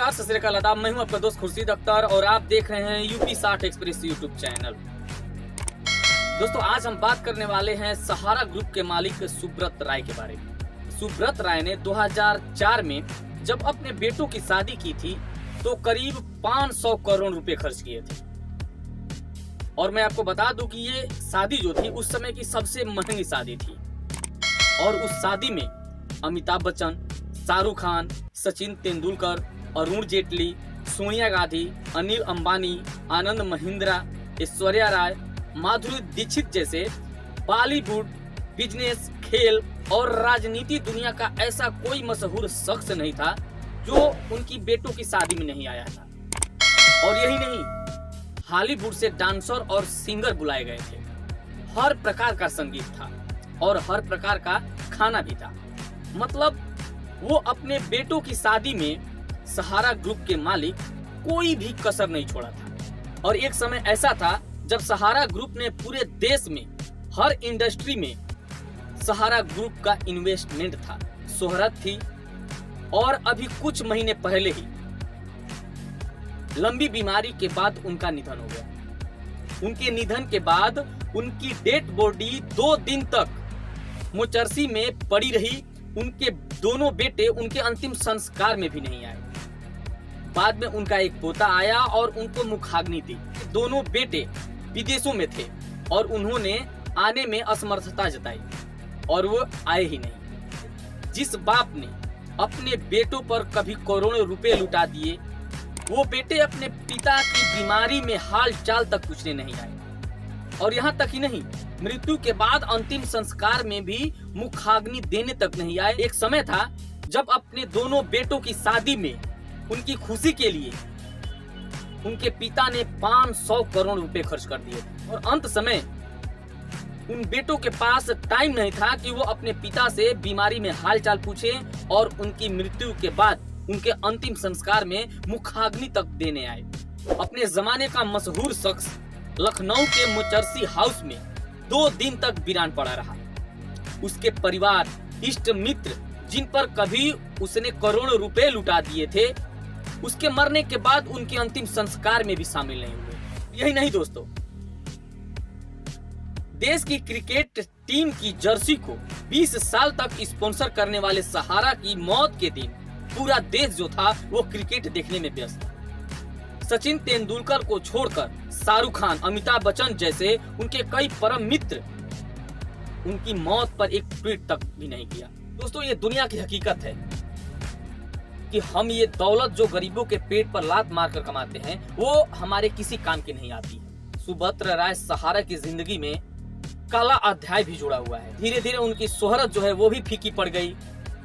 नमस्कार, सत श्री अकाल, आदाब। मैं हूं आपका दोस्त खुर्शीद अख्तर और आप देख रहे हैं यूपी 60 एक्सप्रेस यूट्यूब चैनल। दोस्तों, आज हम बात करने वाले हैं सहारा ग्रुप के मालिक सुब्रत राय के बारे में। सुब्रत राय ने 2004 में जब अपने बेटों की शादी की थी तो करीब 500 करोड़ रुपए खर्च किए थे। और मैं आपको बता दूं कि ये शादी जो थी उस समय की सबसे महंगी शादी थी। और उस शादी में अमिताभ बच्चन, शाहरुख खान, सचिन तेंदुलकर, अरुण जेटली, सोनिया गांधी, अनिल अंबानी, आनंद महिंद्रा, ऐश्वर्या राय, माधुरी दीक्षित जैसे बॉलीवुड, बिजनेस, खेल और राजनीति दुनिया का ऐसा कोई मशहूर शख्स नहीं था जो उनकी बेटों की शादी में नहीं आया था। और यही नहीं, हॉलीवुड से डांसर और सिंगर बुलाए गए थे। हर प्रकार का संगीत था और हर प्रकार का खाना भी था। मतलब वो अपने बेटों की शादी में सहारा ग्रुप के मालिक कोई भी कसर नहीं छोड़ा था। और एक समय ऐसा था जब सहारा ग्रुप ने पूरे देश में हर इंडस्ट्री में सहारा ग्रुप का इन्वेस्टमेंट था, शोहरत थी। और अभी कुछ महीने पहले ही लंबी बीमारी के बाद उनका निधन हो गया। उनके निधन के बाद उनकी डेड बॉडी 2 दिन तक मोचर्सी में पड़ी रही। उनके दोनों बेटे उनके अंतिम संस्कार में भी नहीं आए। बाद में उनका एक पोता आया और उनको मुखाग्नि दी। दोनों बेटे विदेशों में थे और उन्होंने आने में असमर्थता जताई और वो आए ही नहीं। जिस बाप ने अपने बेटों पर कभी करोड़ों रुपए लुटा दिए, वो बेटे अपने पिता की बीमारी में हाल चाल तक पूछने नहीं आए। और यहाँ तक ही नहीं, मृत्यु के बाद अंतिम संस्कार में भी मुखाग्नि देने तक नहीं आए। एक समय था जब अपने दोनों बेटों की शादी में उनकी खुशी के लिए उनके पिता ने 500 करोड़ रुपए खर्च कर दिए। और अंत समय उन बेटों के पास टाइम नहीं था कि वो अपने पिता से बीमारी में हालचाल पूछे और उनकी मृत्यु के बाद उनके अंतिम संस्कार में मुखाग्नि तक देने आए। अपने जमाने का मशहूर शख्स लखनऊ के मोचर्सी हाउस में 2 दिन तक वीरान पड़ा रहा। उसके परिवार, इष्ट मित्र, जिन पर कभी उसने करोड़ों रुपए लुटा दिए थे, उसके मरने के बाद उनके अंतिम संस्कार में भी शामिल नहीं हुए। यही नहीं दोस्तों, देश की क्रिकेट टीम की जर्सी को 20 साल तक स्पॉन्सर करने वाले सहारा की मौत के दिन पूरा देश जो था वो क्रिकेट देखने में व्यस्त था। सचिन तेंदुलकर को छोड़कर शाहरुख खान, अमिताभ बच्चन जैसे उनके कई परम मित्र उनकी मौत पर एक ट्वीट तक भी नहीं किया। दोस्तों, ये दुनिया की हकीकत है कि हम ये दौलत जो गरीबों के पेट पर लात मारकर कमाते हैं वो हमारे किसी काम की नहीं आती। सुब्रत राय सहारा की जिंदगी में काला अध्याय भी जुड़ा हुआ है। धीरे धीरे उनकी शोहरत जो है वो भी फीकी पड़ गई।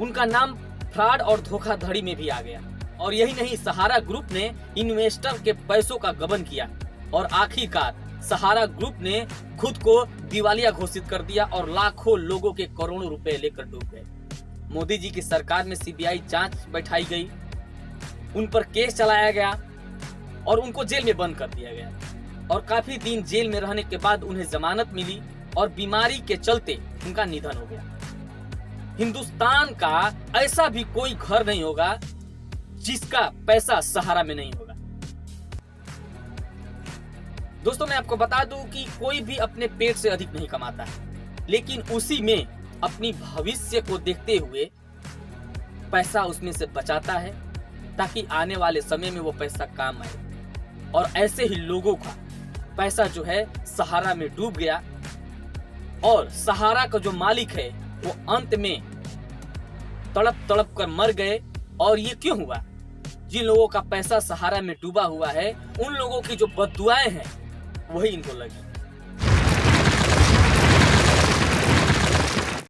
उनका नाम फ्रॉड और धोखाधड़ी में भी आ गया। और यही नहीं, सहारा ग्रुप ने इन्वेस्टर के पैसों का गबन किया और आखिरकार सहारा ग्रुप ने खुद को दिवालिया घोषित कर दिया और लाखों लोगों के करोड़ों रुपए लेकर डूब गए। मोदी जी की सरकार में सीबीआई जांच बैठाई गई, उन पर केस चलाया गया और उनको जेल में बंद कर दिया गया। और काफी दिन जेल में रहने के बाद उन्हें जमानत मिली और बीमारी के चलते उनका निधन हो गया। हिंदुस्तान का ऐसा भी कोई घर नहीं होगा जिसका पैसा सहारा में नहीं होगा। दोस्तों, मैं आपको बता दूं कि कोई भी अपने पेट से अधिक नहीं कमाता है, लेकिन उसी में अपनी भविष्य को देखते हुए पैसा उसमें से बचाता है ताकि आने वाले समय में वो पैसा काम आए। और ऐसे ही लोगों का पैसा जो है सहारा में डूब गया और सहारा का जो मालिक है वो अंत में तड़प तड़प कर मर गए। और ये क्यों हुआ? जिन लोगों का पैसा सहारा में डूबा हुआ है, उन लोगों की जो बद्दुआएं हैं वही इनको लगी।